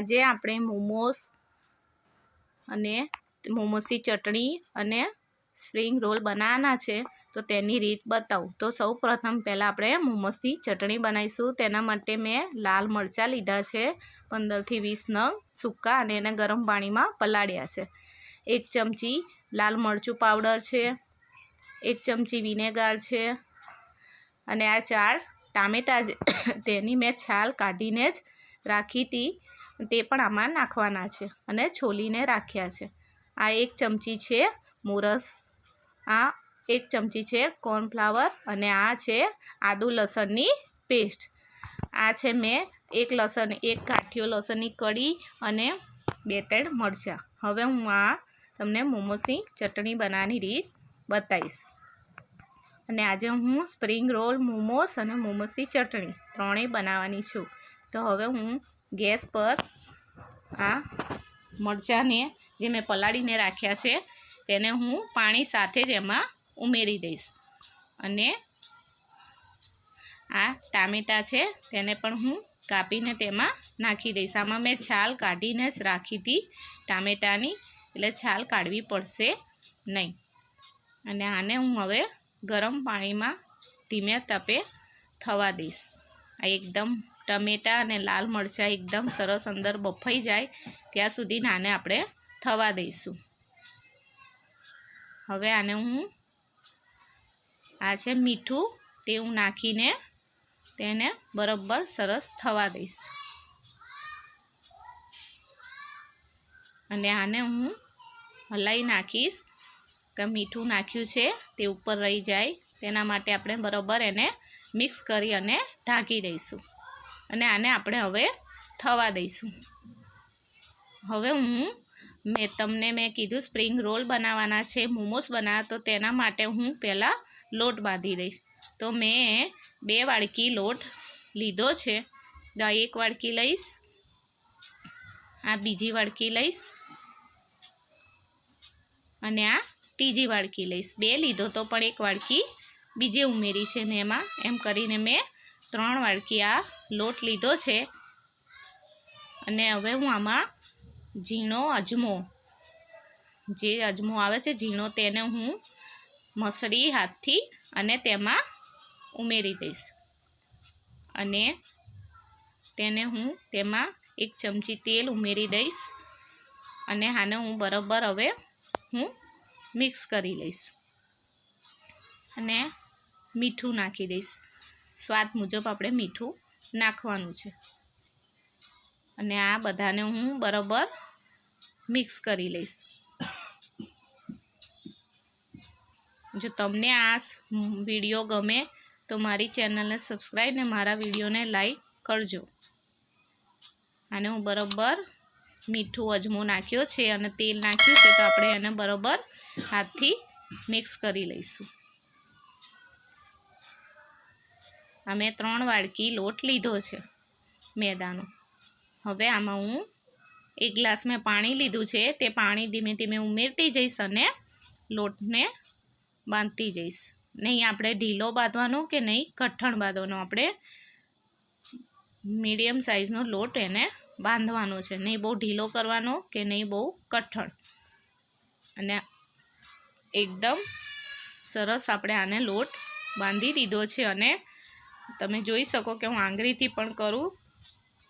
આજે આપણે મોમોસ અને મોમોસની ચટણી અને સ્પ્રિંગ રોલ બનાવવાના છે, તો તેની રીત બતાવું. તો સૌ પ્રથમ પહેલાં આપણે મોમોસની ચટણી બનાવીશું. તેના માટે મેં લાલ મરચાં લીધા છે 15 થી 20 નંગ સૂકા, અને એને ગરમ પાણીમાં પલાળ્યા છે. 1 ચમચી લાલ મરચું પાવડર છે, 1 ચમચી વિનેગાર છે, અને આ 4 ટામેટાં છે તેની મેં છાલ કાઢીને જ રાખી હતી, તે પણ આમાં નાખવાના છે અને છોલીને રાખ્યા છે. આ 1 ચમચી છે મોરસ, આ 1 ચમચી છે કોર્નફ્લાવર, અને આ છે આદુ લસણની પેસ્ટ. આ છે મેં 1 ગાંઠિયો લસણની કળી અને 2-3 મરચાં. હવે હું આ તમને મોમોસની ચટણી બનાવવાની રીત બતાવીશ. અને આજે હું સ્પ્રિંગ રોલ, મોમોસ અને મોમોસની ચટણી ત્રણેય બનાવવાની છું. તો હવે હું ગેસ પર આ મરચાંને જે મેં પલાળીને રાખ્યા છે તેને હું પાણી સાથે જ એમાં ઉમેરી દઈશ. અને આ ટામેટાં છે તેને પણ હું કાપીને તેમાં નાખી દઈશ. આમાં મેં છાલ કાઢીને જ રાખી હતી ટામેટાની, એટલે છાલ કાઢવી પડશે નહીં. અને આને હું હવે ગરમ પાણીમાં ધીમે તપે થવા દઈશ. આ એકદમ ટમેટાં અને લાલ મરચાં એકદમ સરસ અંદર બફાઈ જાય ત્યાં સુધી આને આપણે થવા દઈશું. હવે આને હું આ છે મીઠું તે હું નાખીને તેને બરાબર સરસ થવા દઈશ. અને આને હું હલાવી નાખીશ કે મીઠું નાખ્યું છે તે ઉપર રહી જાય, તેના માટે આપણે બરાબર એને મિક્સ કરી અને ઢાંકી દઈશું. અને આને આપણે હવે થવા દઈશું. હવે તમને મેં કીધું સ્પ્રિંગ રોલ બનાવવાના છે, મોમોસ બનાવવા, તો તેના માટે હું પહેલાં લોટ બાંધી દઈશ. તો મેં 2 વાડકી લોટ લીધો છે. તો 1 વાડકી લઈશ, આ બીજી વાડકી લઈશ, અને આ ત્રીજી વાડકી લઈશ. 2 લીધો તો પણ 1 વાડકી બીજે ઉમેરી છે મેં એમાં. એમ કરીને મેં 3 વાડકી આ લોટ લીધો છે. અને હવે હું આમાં ઝીણો અજમો, જે અજમો આવે છે ઝીણો, તેને હું મસળી હાથથી અને તેમાં ઉમેરી દઈશ. અને તેને હું તેમાં 1 ચમચી તેલ ઉમેરી દઈશ. અને આને હું બરાબર હવે હું મિક્સ કરી લઈશ. અને મીઠું નાખી દઈશ. સ્વાદ મુજબ આપણે મીઠું નાખવાનું છે. અને આ બધાને હું બરાબર મિક્સ કરી લઈશ. જો તમને આ વિડીયો ગમે તો મારી ચેનલને સબસ્ક્રાઈબ ને મારા વિડીયોને લાઈક કરજો. આને હું બરાબર મીઠું અજમો નાખ્યો છે અને તેલ નાખ્યું છે, તો આપણે એને બરાબર હાથથી મિક્સ કરી લઈશું. અમે 3 વાડકી લોટ લીધો છે મેદાનો. હવે આમાં હું 1 ગ્લાસ મેં પાણી લીધું છે, તે પાણી ધીમે ધીમે ઉમેરતી જઈશ અને લોટને બાંધતી જઈશ. નહીં આપણે ઢીલો બાંધવાનો કે નહીં કઠણ બાંધવાનો, આપણે મીડિયમ સાઇઝનો લોટ એને બાંધવાનો છે. નહીં બહુ ઢીલો કરવાનો કે નહીં બહુ કઠણ. અને એકદમ સરસ આપણે આને લોટ બાંધી દીધો છે. અને તમે જોઈ શકો કે હું આંગળીથી પણ કરું,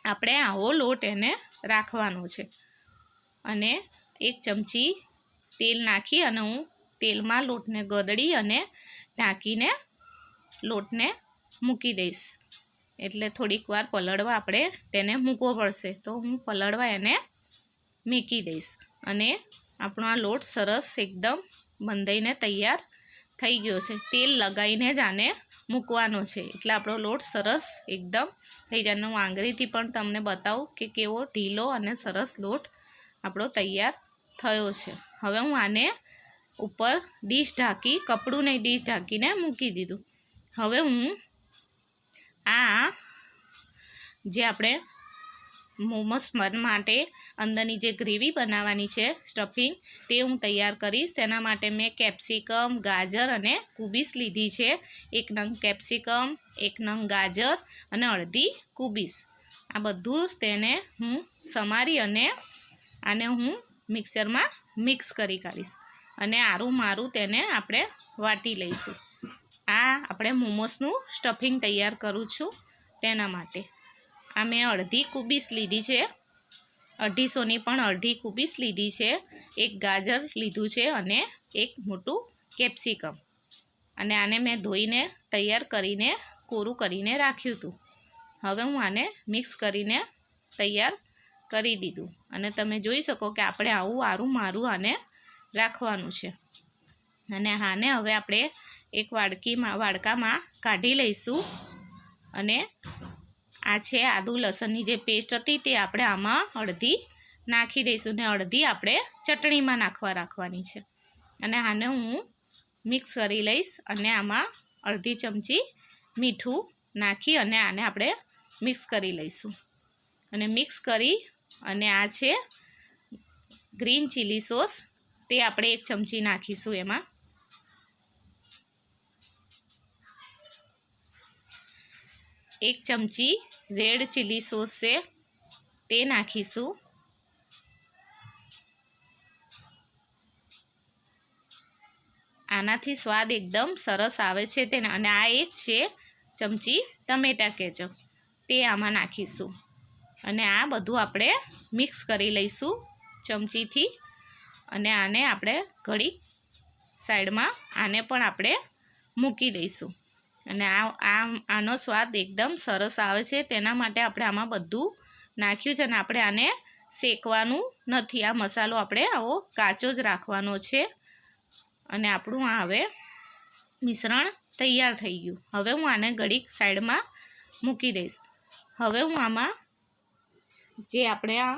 આપણે આવો લોટ એને રાખવાનો છે. અને 1 ચમચી તેલ નાખી અને હું તેલમાં લોટને ગદડી અને ઢાંકીને લોટને મૂકી દઈશ. એટલે થોડીક વાર પલળવા આપણે તેને મૂકવો પડશે. તો હું પલળવા એને મૂકી દઈશ. અને આપણો આ લોટ સરસ એકદમ બંધાઈને તૈયાર થઈ ગયો છે. તેલ લગાવીને જ આને મૂકવાનો છે, એટલે આપણો લોટ સરસ એકદમ થઈ જાય. હું આંગળીથી પણ તમને બતાવું કે કેવો ઢીલો અને સરસ લોટ આપણો તૈયાર થયો છે. હવે હું આને ઉપર ડીશ ઢાંકી, કપડું નહીં ડીશ ઢાંકીને મૂકી દીધું. હવે હું આ જે આપણે મોમોસ માટે અંદરની જે ગ્રેવી બનાવવાની છે સ્ટફિંગ, તે હું તૈયાર કરીશ. તેના માટે મેં કેપ્સિકમ, ગાજર અને કુબીસ લીધી છે. 1 નંગ કેપ્સિકમ, 1 નંગ ગાજર અને અડધી કુબીસ. આ બધું તેને હું સમારી અને આને હું મિક્સરમાં મિક્સ કરી કાઢીશ અને આરું મારું તેને આપણે વાટી લઈશું. આ આપણે મોમોસનું સ્ટફિંગ તૈયાર કરું છું તેના માટે. આ મેં અડધી કુબીસ લીધી છે, 250ની પણ અડધી કુબીસ લીધી છે. એક ગાજર લીધું છે અને એક મોટું કેપ્સિકમ. અને આને મેં ધોઈને તૈયાર કરીને કોરું કરીને રાખ્યું હતું. હવે હું આને મિક્સ કરીને તૈયાર કરી દીધું અને તમે જોઈ શકો કે આપણે આવું આરું મારું આને રાખવાનું છે. અને આને હવે આપણે એક વાડકામાં કાઢી લઈશું. અને આ છે આદુ લસણની જે પેસ્ટ હતી તે આપણે આમાં અડધી નાખી દઈશું ને અડધી આપણે ચટણીમાં રાખવાની છે. અને આને હું મિક્સ કરી લઈશ અને આમાં અડધી ચમચી મીઠું નાખી અને આને આપણે મિક્સ કરી લઈશું. અને મિક્સ કરી અને આ છે ગ્રીન ચીલી સોસ, તે આપણે 1 ચમચી નાખીશું. એમાં 1 ચમચી રેડ ચીલી સોસ છે તે નાખીશું. આનાથી સ્વાદ એકદમ સરસ આવે છે તેને. અને આ 1 છે ચમચી ટમેટા કેચઅપ, તે આમાં નાખીશું. અને આ બધું આપણે મિક્સ કરી લઈશું ચમચીથી. અને આને આપણે ઘડી સાઈડમાં આને પણ આપણે મૂકી દઈશું. અને આનો સ્વાદ એકદમ સરસ આવે છે તેના માટે આપણે આમાં બધું નાખ્યું છે. અને આપણે આને શેકવાનું નથી, આ મસાલો આપણે આવો કાચો જ રાખવાનો છે. અને આપણું આ હવે મિશ્રણ તૈયાર થઈ ગયું. હવે હું આને ઘડીક સાઈડમાં મૂકી દઈશ. હવે હું આમાં જે આપણે આ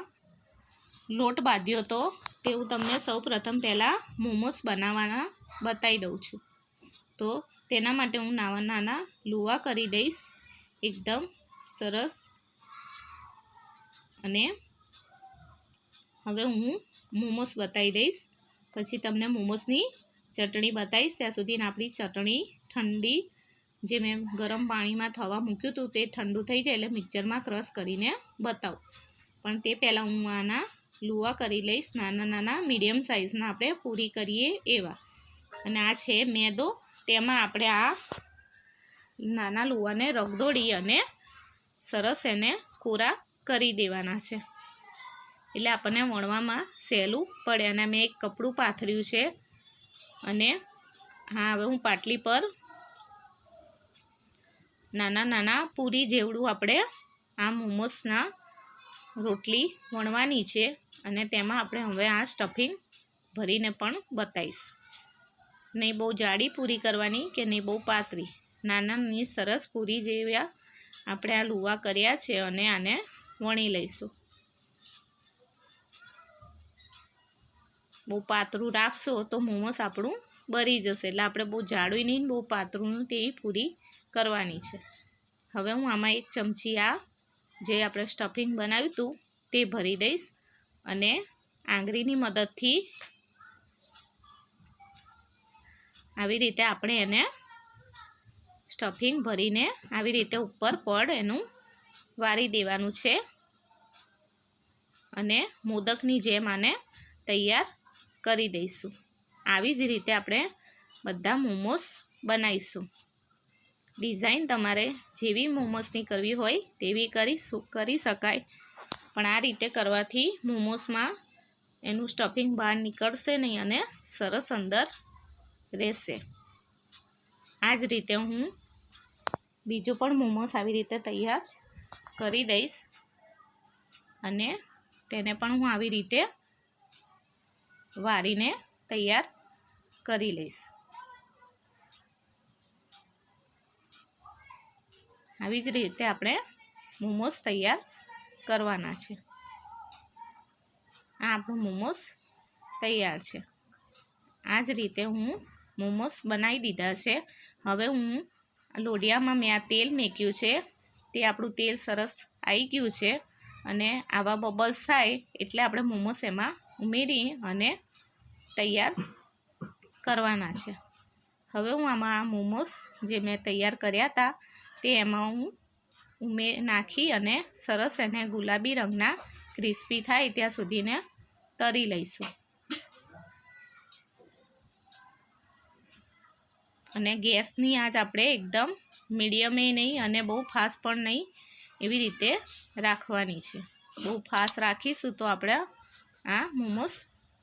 લોટ બાંધ્યો હતો તે હું તમને સૌ પ્રથમ પહેલાં મોમોસ બનાવવાના બતાવી દઉં છું. તો તેના માટે હું નાના નાના લુવા કરી દઈશ એકદમ સરસ. અને હવે હું મોમોસ બતાવી દઈશ, પછી તમને મોમોસની ચટણી બતાવીશ. ત્યાં સુધી આપણી ચટણી ઠંડી, જે મેં ગરમ પાણીમાં થવા મૂક્યું હતું તે ઠંડુ થઈ જાય એટલે મિક્સરમાં ક્રશ કરીને બતાવું. પણ તે પહેલાં હું આના લુવા કરી લઈશ, નાના નાના મીડિયમ સાઇઝના આપણે પૂરી કરીએ એવા. અને આ છે મેદો, તેમાં આપણે આ નાના લુવાને રગદોળી અને સરસ એને કોરા કરી દેવાના છે, એટલે આપણને વણવામાં સહેલું પડે. અને મેં એક કપડું પાથર્યું છે. અને હા, હવે હું પાટલી પર નાના નાના પૂરી જેવડું આપણે આ મોમોસના રોટલી વણવાની છે. અને તેમાં આપણે હવે આ સ્ટફિંગ ભરીને પણ બતાવીશ. નહીં બહુ જાડી પૂરી કરવાની કે નહીં બહુ પાતળી, નાનાની સરસ પૂરી જેવા આપણે આ લુવા કર્યા છે. અને આને વણી લઈશું. બહુ પાતળું રાખશો તો મોમોસ આપણું બળી જશે, એટલે આપણે બહુ જાડું નહીં બહુ પાતળું તેવી પૂરી કરવાની છે. હવે હું આમાં 1 ચમચી આ જે આપણે સ્ટફિંગ બનાવ્યું હતું તે ભરી દઈશ. અને આંગળીની મદદથી આવી રીતે આપણે એને સ્ટફિંગ ભરીને આવી રીતે ઉપર પડ એનું વારી દેવાનું છે. અને મોદકની જેમ આને તૈયાર કરી દઈશું. આવી જ રીતે આપણે બધા મોમોસ બનાવીશું. ડિઝાઇન તમારે જેવી મોમોસની કરવી હોય તેવી કરી શકાય, પણ આ રીતે કરવાથી મોમોસમાં એનું સ્ટફિંગ બહાર નીકળશે નહીં અને સરસ અંદર રહેશે. આ જ રીતે હું બીજું પણ મોમોસ આવી રીતે તૈયાર કરી દઈશ. અને તેને પણ હું આવી રીતે વારીને તૈયાર કરી લઈશ. આવી જ રીતે આપણે મોમોસ તૈયાર કરવાના છે. આ આપણું મોમોસ તૈયાર છે. આ જ રીતે હું મોમોસ બનાવી દીધા છે. હવે હું લોઢિયામાં મેં આ તેલ મૂક્યું છે, તે આપણું તેલ સરસ આવી ગયું છે. અને આવા બબલ્સ થાય એટલે આપણે મોમોસ એમાં ઉમેરી અને તૈયાર કરવાના છે. હવે હું આમાં આ મોમોસ જે મેં તૈયાર કર્યા હતા તે એમાં હું નાખી અને સરસ એને ગુલાબી રંગના ક્રિસ્પી થાય ત્યાં સુધીને તળી લઈશું. અને ગેસની આંચ આપણે એકદમ મીડિયમે નહીં અને બહુ ફાસ્ટ પણ નહીં એવી રીતે રાખવાની છે. બહુ ફાસ્ટ રાખીશું તો આપણે આ મોમોસ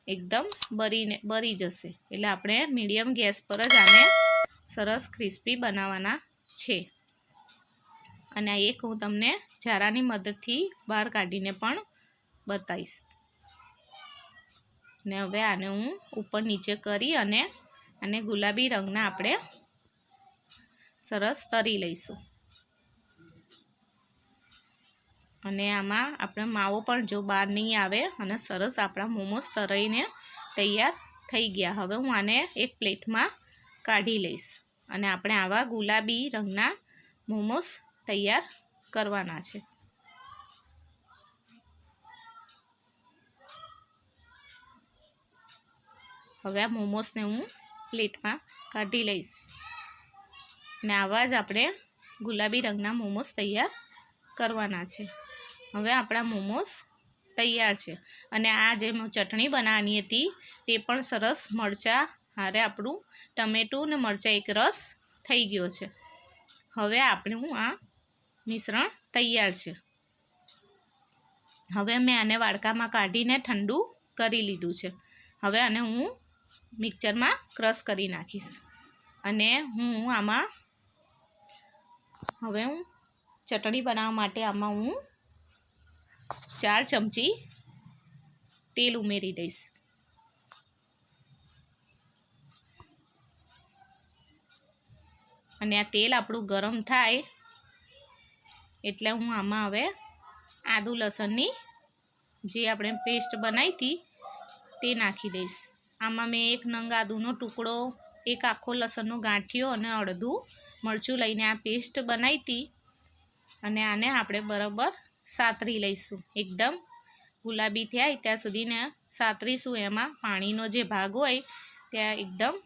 એકદમ બળી જશે. એટલે આપણે મીડિયમ ગેસ પર જ આને સરસ ક્રિસ્પી બનાવવાના છે. અને એક હું તમને ઝારાની મદદથી બહાર કાઢીને પણ બતાવીશ. ને હવે આને હું ઉપર નીચે કરી અને ગુલાબી રંગના આપણે સરસ તળી લઈશું. અને આમાં આપણે માવો પણ જો બહાર નહીં આવે અને સરસ આપણા મોમોસ તળીને તૈયાર થઈ ગયા. હવે હું આને એક પ્લેટમાં કાઢી લઈશ. અને આપણે આવા ગુલાબી રંગના મોમોસ તૈયાર કરવાના છે. હવે આ મોમોસને હું પ્લેટમાં કાઢી લઈશ. અને આવા જ આપણે ગુલાબી રંગના મોમોસ તૈયાર કરવાના છે. હવે આપણા મોમોસ તૈયાર છે. અને આ જે ચટણી બનાવવાની હતી તે પણ સરસ મરચાં હારે આપણું ટમેટું ને મરચાં એક રસ થઈ ગયો છે. હવે આપણું આ મિશ્રણ તૈયાર છે. હવે મેં આને વાડકામાં કાઢીને ઠંડુ કરી લીધું છે. હવે આને હું મિક્સરમાં ક્રશ કરી નાખીશ. અને હું આમાં હવે હું ચટણી બનાવવા માટે આમાં હું 4 ચમચી તેલ ઉમેરી દઈશ. અને આ તેલ આપણું ગરમ થાય એટલે હું આમાં હવે આદુ લસણની જે આપણે પેસ્ટ બનાવી હતી તે નાખી દઈશ. આમાં મેં 1 નંગ આદુનો ટુકડો, 1 આખો લસણનો ગાંઠિયો અને અડધું મરચું લઈને આ પેસ્ટ બનાવી હતી. અને આને આપણે બરાબર સાતરી લઈશું. એકદમ ગુલાબી થાય ત્યાં સુધીને સાતરીશું. એમાં પાણીનો જે ભાગ હોય ત્યાં એકદમ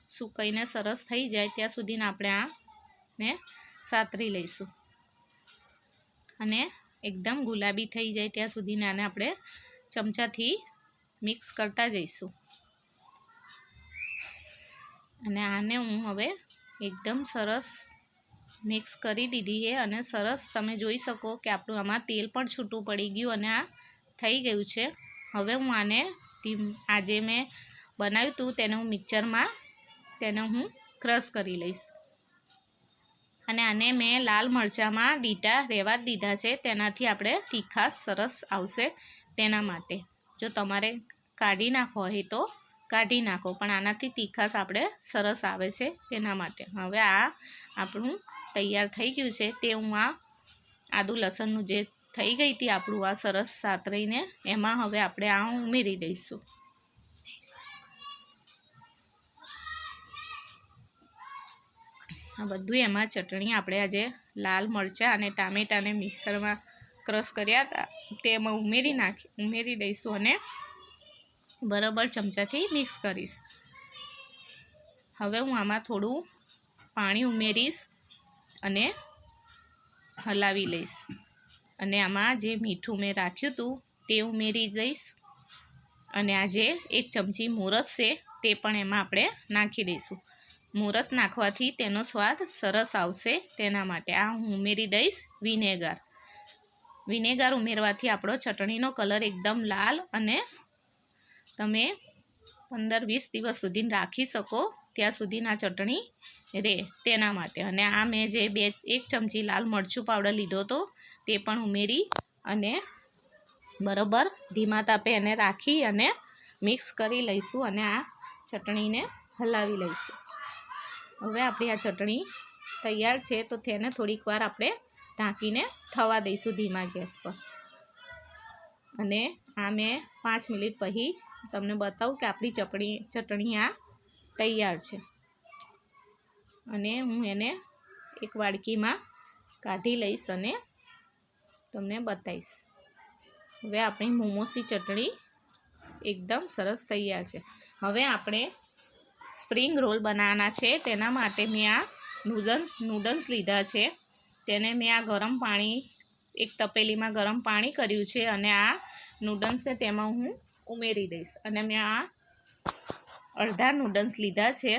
સુકાઈને સરસ થઈ જાય ત્યાં સુધીને આપણે આને સાતરી લઈશું. અને એકદમ ગુલાબી થઈ જાય ત્યાં સુધીને આને આપણે ચમચાથી મિક્સ કરતા જઈશું. અને આને હું હવે એકદમ સરસ મિક્સ કરી દીધી છે. અને સરસ તમે જોઈ શકો કે આપણું આમાં તેલ પણ છૂટું પડી ગયું અને આ થઈ ગયું છે. હવે હું આને આજે મેં બનાવ્યું હતું તેને હું મિક્સરમાં હું ક્રશ કરી લઈશ. અને આને મેં લાલ મરચાંમાં ડીટા રહેવા જ દીધા છે. તેનાથી આપણે તીખાશ સરસ આવશે તેના માટે. જો તમારે કાઢી નાખવો હોય તો કાઢી નાખો, પણ આનાથી તીખાશ આપણે સરસ આવે છે તેના માટે. હવે આ આપણું તૈયાર થઈ ગયું છે. તે હું આ આદુ લસણનું જે થઈ ગઈ હતી આપણું આ સરસ સાતરીને એમાં હવે આપણે આ ઉમેરી દઈશું. આ બધું એમાં ચટણી આપણે આજે લાલ મરચાં અને ટામેટાને મિક્સરમાં ક્રશ કર્યા હતા તેમાં ઉમેરી દઈશું અને બરાબર ચમચાથી મિક્સ કરીશ. હવે હું આમાં થોડું પાણી ઉમેરીશ અને હલાવી લઈશ. અને આમાં જે મીઠું મેં રાખ્યું હતું તે ઉમેરી દઈશ. અને આ જે 1 ચમચી મોરસ છે તે પણ એમાં આપણે નાખી દઈશું. મોરસ નાખવાથી તેનો સ્વાદ સરસ આવશે તેના માટે. આ હું ઉમેરી દઈશ વિનેગર ઉમેરવાથી આપણો ચટણીનો કલર એકદમ લાલ અને તમે 15-20 દિવસ સુધી રાખી શકો ત્યાં સુધીના ચટણી રહે તેના માટે. અને આ મેં જે 1 ચમચી લાલ મરચું પાવડર લીધો હતો તે પણ ઉમેરી અને બરાબર ધીમા તાપે એને રાખી અને મિક્સ કરી લઈશું. અને આ ચટણીને હલાવી લઈશું. હવે આપણી આ ચટણી તૈયાર છે તો તેને થોડીક વાર આપણે ઢાંકીને થવા દઈશું ધીમા ગેસ પર. અને આ મેં 5 મિનિટ પછી તમને બતાવું કે આપણી ચટણી આ તૈયાર છે. અને હું એને એક વાડકીમાં કાઢી લઈશ અને તમને બતાવીશ. હવે આપણી મોમોસની ચટણી એકદમ સરસ તૈયાર છે. હવે આપણે સ્પ્રિંગ રોલ બનાવવાના છે. તેના માટે મેં આ નૂડલ્સ લીધા છે તેને મેં આ ગરમ પાણી એક તપેલીમાં ગરમ પાણી કર્યું છે અને આ નૂડલ્સને તેમાં હું ઉમેરી દઈશ. અને મેં આ અડધા નૂડલ્સ લીધા છે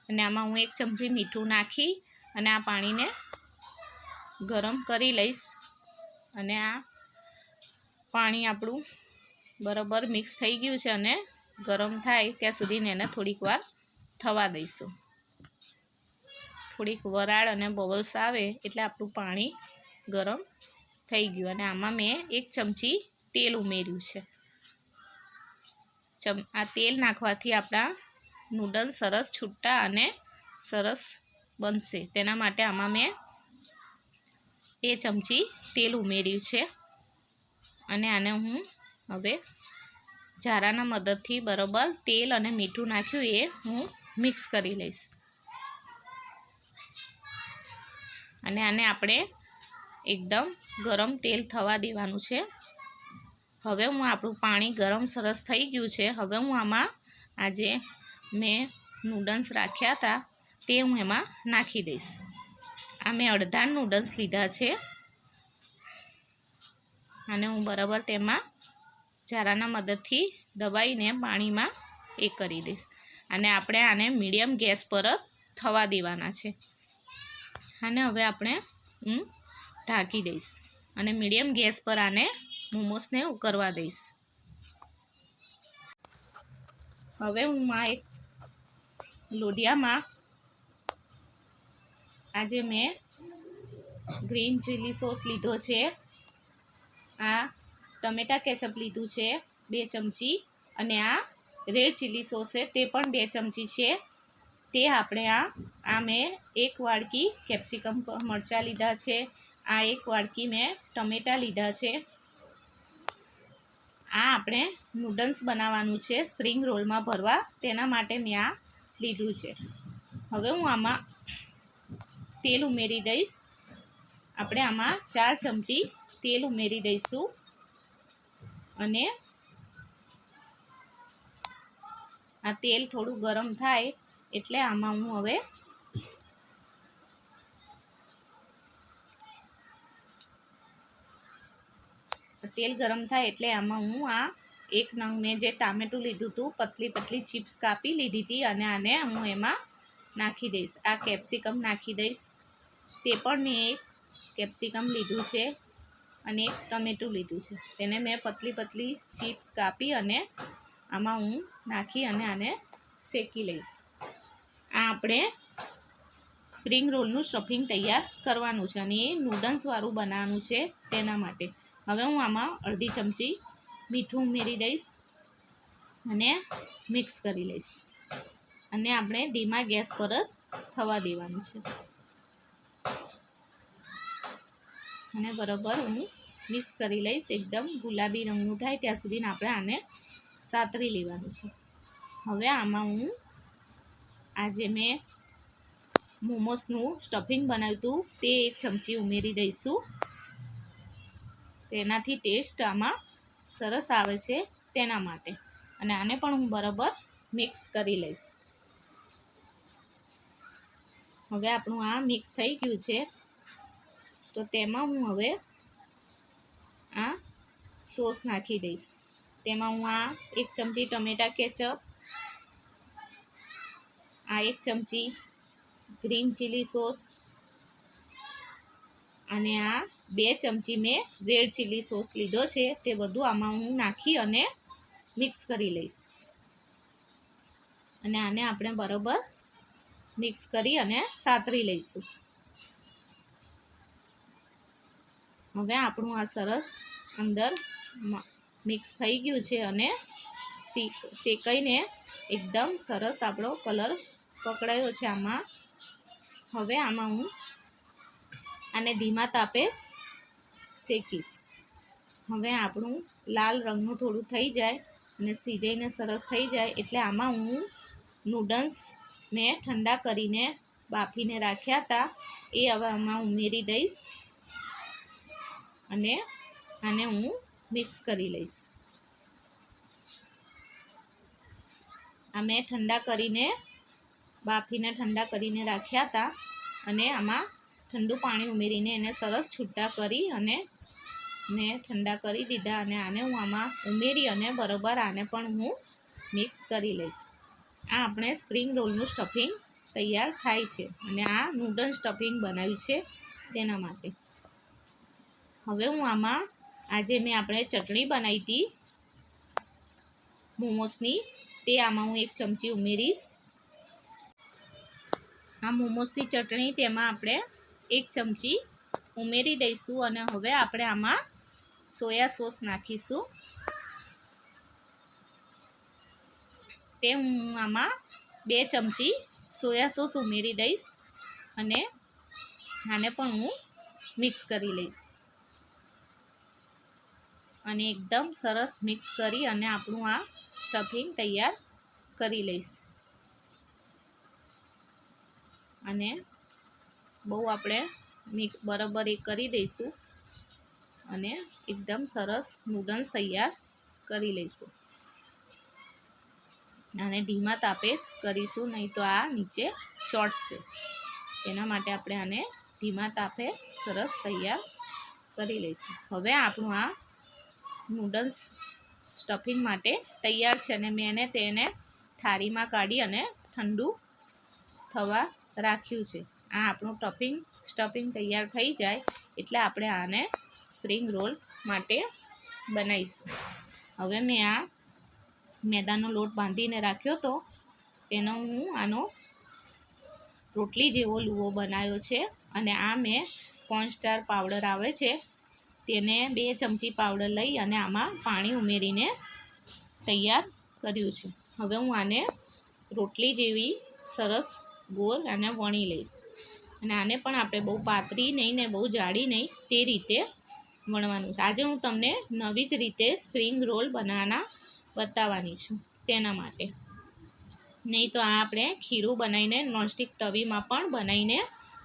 અને આમાં હું 1 ચમચી મીઠું નાખી અને આ પાણીને ગરમ કરી લઈશ. અને આ પાણી આપણું બરાબર મિક્સ થઈ ગયું છે અને ગરમ થાય ત્યાં સુધી એને થોડીક વાર થવા દઈશું. થોડીક વરાળ અને બબલ્સ આવે એટલે આપણું પાણી ગરમ થઈ ગયું. અને આમાં મેં 1 ચમચી તેલ ઉમેર્યું છે. આ તેલ નાખવાથી આપણા નૂડલ્સ સરસ છૂટા અને સરસ બનશે. તેના માટે આમાં મેં 2 ચમચી તેલ ઉમેર્યું છે. અને આને હું હવે ઝારાના મદદથી બરાબર તેલ અને મીઠું નાખ્યું એ હું મિક્સ કરી લઈશ. અને આને આપણે એકદમ ગરમ તેલ થવા દેવાનું છે. હવે હું આપણું પાણી ગરમ સરસ થઈ ગયું છે. હવે હું આમાં આજે મેં નૂડલ્સ રાખ્યા હતા તે હું એમાં નાખી દઈશ. આ મેં અડધા નૂડલ્સ લીધા છે અને હું બરાબર તેમાં ઝારાના મદદથી દબાઈને પાણીમાં એ કરી દઈશ. અને આપણે આને મીડિયમ ગેસ પર જ થવા દેવાના છે. અને હવે આપણે હું ઢાંકી દઈશ અને મીડિયમ ગેસ પર આને મોમોસને ઉકળવા દઈશ. હવે હું આ એક લોઢિયામાં આજે મેં ગ્રીન ચીલી સોસ લીધો છે, આ ટમેટા કેચઅપ લીધું છે 2 ચમચી અને આ રેડ ચીલી સોસ છે તે પણ 2 ચમચી છે. તે આપણે આ મેં 1 વાડકી કેપ્સિકમ મરચાં લીધા છે. આ 1 વાડકી મેં ટમેટાં લીધા છે. આ આપણે નૂડલ્સ બનાવવાનું છે સ્પ્રિંગ રોલમાં ભરવા, તેના માટે મેં આ લીધું છે. હવે હું આમાં તેલ ઉમેરી દઈશ. આપણે આમાં 4 ચમચી તેલ ઉમેરી દઈશું. અને આ તેલ થોડું ગરમ થાય એટલે આમાં હું હવે તેલ ગરમ થાય એટલે આમાં હું આ 1 નંગ મેં જે ટામેટું લીધું હતું, પતલી પતલી ચિપ્સ કાપી લીધી હતી અને આને હું એમાં નાખી દઈશ. આ કેપ્સિકમ નાખી દઈશ. તે પણ મેં 1 કેપ્સિકમ લીધું છે અને 1 ટમેટું લીધું છે. તેને મેં પતલી પતલી ચિપ્સ કાપી અને આમાં હું નાખી અને આને શેકી લઈશ. આ આપણે સ્પ્રિંગ રોલનું સ્ટફિંગ તૈયાર કરવાનું છે અને એ નૂડલ્સવાળું બનાવવાનું છે તેના માટે. હવે હું આમાં અડધી ચમચી મીઠું ઉમેરી દઈશ અને મિક્સ કરી લઈશ. અને આપણે ધીમા ગેસ પર જ થવા દેવાનું છે. અને બરાબર હું મિક્સ કરી લઈશ. એકદમ ગુલાબી રંગનું થાય ત્યાં સુધી આપણે આને સાતરી લેવાનું છે. હવે આમાં હું આજે મેં મોમોસનું સ્ટફિંગ બનાવ્યું હતું તે 1 ચમચી ઉમેરી દઈશું. તેનાથી ટેસ્ટ આમાં સરસ આવે છે તેના માટે. અને આને પણ હું બરાબર મિક્સ કરી લઈશ. હવે આપણું આ મિક્સ થઈ ગયું છે તો તેમાં હું હવે આ સોસ નાખી દઈશ. તેમાં હું આ 1 ચમચી ટમેટા કેચઅપ, આ 1 ચમચી ગ્રીન ચીલી સોસ અને આ 2 ચમચી મેં રેડ ચીલી સોસ લીધો છે. તે બધું આમાં હું નાખી અને મિક્સ કરી લઈશ. અને આને આપણે બરાબર મિક્સ કરી અને સાતરી લઈશું. હવે આપણું આ સરસ અંદર મિક્સ થઈ ગયું છે અને શેકાઈને એકદમ સરસ આપણો કલર પકડાયો છે આમાં. હવે આમાં હું આને ધીમા તાપે જ શેકીશ. હવે આપણું લાલ રંગનું થોડું થઈ જાય અને સિજાઈને સરસ થઈ જાય એટલે આમાં હું નૂડલ્સ મેં ઠંડા કરીને બાફીને રાખ્યા હતા એ હવે આમાં ઉમેરી દઈશ અને આને હું મિક્સ કરી લઈશ. આ મેં ઠંડા કરીને બાફીને ઠંડા કરીને રાખ્યા હતા અને આમાં ઠંડુ પાણી ઉમેરીને એને સરસ છૂટા કરી અને મેં ઠંડા કરી દીધા અને આને હું આમાં ઉમેરી અને બરાબર આને પણ હું મિક્સ કરી લઈશ. આ આપણે સ્પ્રિંગ રોલનું સ્ટફિંગ તૈયાર થાય છે અને આ નૂડલ સ્ટફિંગ બનાવ્યું છે તેના માટે. હવે હું આમાં આજે મેં આપણે ચટણી બનાવી હતી મોમોસની, તે આમાં હું 1 ચમચી ઉમેરીશ. આ મોમોસની ચટણી તેમાં આપણે 1 ચમચી ઉમેરી દઈશું અને હવે આપણે આમાં સોયા સોસ નાખીશું. તે હું આમાં 2 ચમચી સોયા સોસ ઉમેરી દઈશ અને આને પણ હું મિક્સ કરી લઈશ અને એકદમ સરસ મિક્સ કરી અને આપણું આ સ્ટફિંગ તૈયાર કરી લઈશ. અને બહુ આપણે બરાબર એ કરી દઈશું અને એકદમ સરસ નૂડલ્સ તૈયાર કરી લઈશું. અને ધીમા તાપે જ કરીશું, નહીં તો આ નીચે ચોંટશે. તેના માટે આપણે આને ધીમા તાપે સરસ તૈયાર કરી લઈશું. હવે આપણું આ નૂડલ્સ સ્ટફિંગ માટે તૈયાર છે અને મેં તેને થાળીમાં કાઢી અને ઠંડુ થવા રાખ્યું છે. આ આપણું સ્ટફિંગ તૈયાર થઈ જાય એટલે આપણે આને સ્પ્રિંગ રોલ માટે બનાવીશું. હવે મેં આ મેદાનો લોટ બાંધીને રાખ્યો હતો તેનો હું આનો રોટલી જેવો લુવો બનાવ્યો છે અને આ મેં કોર્નસ્ટાર પાવડર આવે છે તેને 2 ચમચી પાવડર લઈ અને આમાં પાણી ઉમેરીને તૈયાર કર્યું છે. હવે હું આને રોટલી જેવી સરસ ગોળ અને વણી લઈશ અને આને પણ આપણે બહુ પાતળી નહીં ને બહુ જાડી નહીં તે રીતે વણવાનું છે. આજે હું તમને નવી જ રીતે સ્પ્રિંગ રોલ બનાવવાના બતાવવાની છું તેના માટે. નહીં તો આ આપણે ખીરું બનાવીને નોનસ્ટિક તવીમાં પણ બનાવીને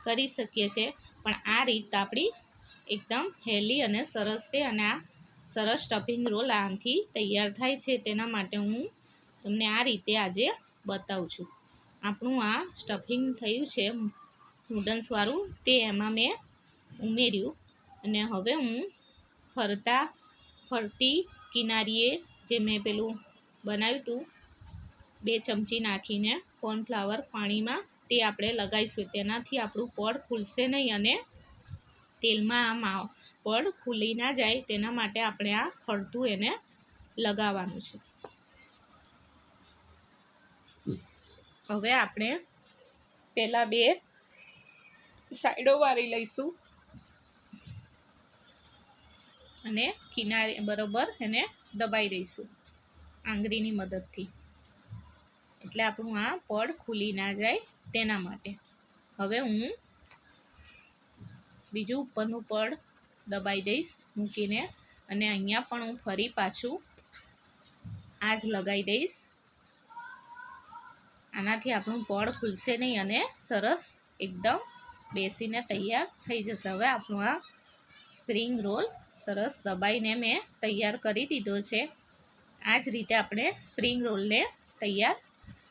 કરી શકીએ છીએ, પણ આ રીત આપણી એકદમ હેલ્ધી અને સરસ છે અને આ સરસ સ્ટફિંગ રોલ આનાથી તૈયાર થાય છે. તેના માટે હું તમને આ રીતે આજે બતાવું છું. આપણું આ સ્ટફિંગ થયું છે નૂડલ્સવાળું, તે એમાં મેં ઉમેર્યું અને હવે હું ફરતી કિનારીએ જે મેં પેલું બનાવ્યું હતું 2 ચમચી નાખીને કોર્નફ્લાવર પાણીમાં, તે આપણે લગાવીશું. તેનાથી આપણું પડ ખુલશે નહીં અને તેલમાં આ પડ ખુલી ના જાય તેના માટે આપણે આ ફરતું એને લગાવવાનું છે. હવે આપણે પહેલાં 2 સાઈડો વાળી લઈશું અને કિનારે બરાબર એને દબાઈ દઈશું આંગળીની મદદથી, એટલે આપણું આ પડ ખુલી ના જાય તેના માટે. હવે હું બીજું ઉપરનું પડ દબાઈ દઈશ મૂકીને અને અહીંયા પણ હું ફરી પાછું આ જ લગાવી દઈશ. આનાથી આપણું પડ ખુલશે નહીં અને સરસ એકદમ બેસીને તૈયાર થઈ જશે. હવે આપણું આ સ્પ્રિંગ રોલ સરસ દબાઈને મેં તૈયાર કરી દીધો છે. આ જ રીતે આપણે સ્પ્રિંગ રોલને તૈયાર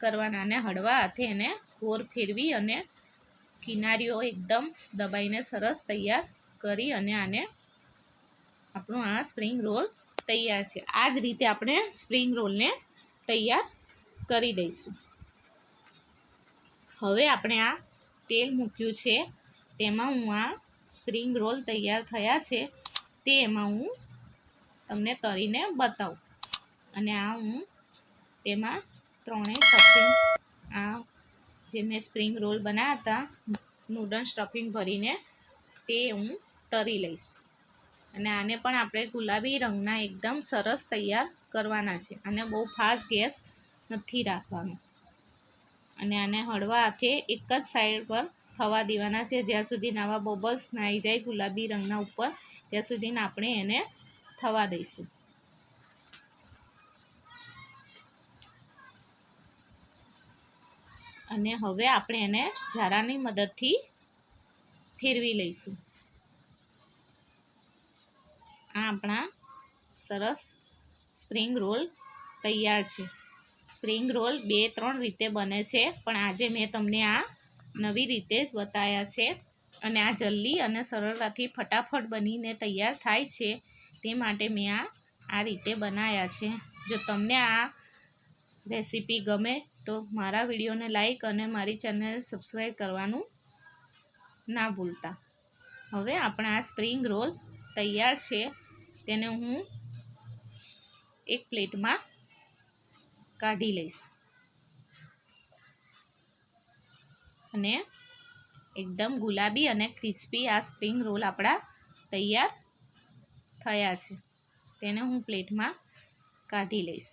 કરવાના અને હળવા હાથે એને ગોળ ફેરવી અને કિનારીઓ એકદમ દબાઈને સરસ તૈયાર કરી અને આને આપણું આ સ્પ્રિંગ રોલ તૈયાર છે. આ જ રીતે આપણે સ્પ્રિંગ રોલને તૈયાર કરી દઈશું. હવે આપણે આ તેલ મૂક્યું છે તેમાં હું આ સ્પ્રિંગ રોલ તૈયાર થયા છે તે એમાં હું તમને તળીને બતાવું અને આ હું તેમાં 3 સ્ટફિંગ આ જે મેં સ્પ્રિંગ રોલ બનાવ્યા હતા નૂડલ સ્ટફિંગ ભરીને તે હું તળી લઈશ અને આને પણ આપણે ગુલાબી રંગના એકદમ સરસ તૈયાર કરવાના છે. આને બહુ ફાસ્ટ ગેસ નથી રાખવાનો અને આને હળવા હાથે એક જ સાઈડ પર થવા દેવાના છે. જ્યાં સુધી આવા બબલ્સ ના આવી જાય ગુલાબી રંગના ઉપર ત્યાં સુધી આપણે એને થવા દઈશું. અને હવે આપણે એને ઝારાની મદદથી ફેરવી લઈશું. આ આપણા સરસ સ્પ્રિંગ રોલ તૈયાર છે. સ્પ્રિંગ રોલ 2-3 રીતે બને છે, પણ આજે મેં તમને આ નવી રીતે જ બતાવ્યા છે અને આ જલ્દી અને સરળતાથી ફટાફટ બનીને તૈયાર થાય છે તે માટે મેં આ રીતે બનાવ્યા છે. જો તમને આ રેસીપી ગમે તો મારા વિડીયોને લાઈક અને મારી ચેનલને સબસ્ક્રાઈબ કરવાનું ના ભૂલતા. હવે આપણા આ સ્પ્રિંગ રોલ તૈયાર છે. તેને હું એક પ્લેટમાં કાઢી લઈશ અને એકદમ ગુલાબી અને ક્રિસ્પી આ સ્પ્રિંગ રોલ આપણા તૈયાર થયા છે. તેને હું પ્લેટમાં કાઢી લઈશ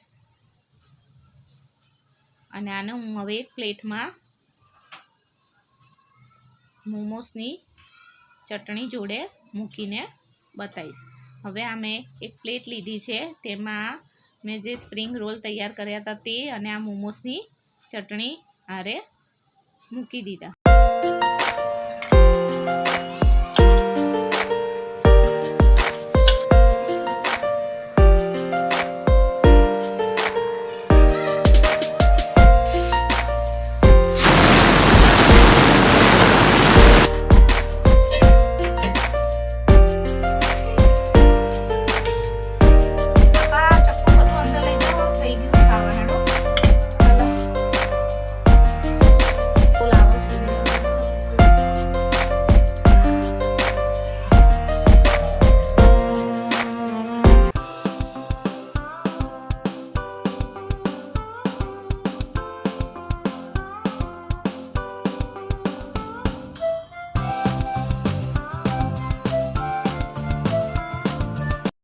અને આને હું હવે એક પ્લેટમાં મોમોસની ચટણી જોડે મૂકીને બતાવીશ. હવે આ મેં એક પ્લેટ લીધી છે, તેમાં મેં જે સ્પ્રિંગ રોલ તૈયાર કર્યા હતા તે અને આ મોમોસની ચટણી હારે મૂકી દીધા.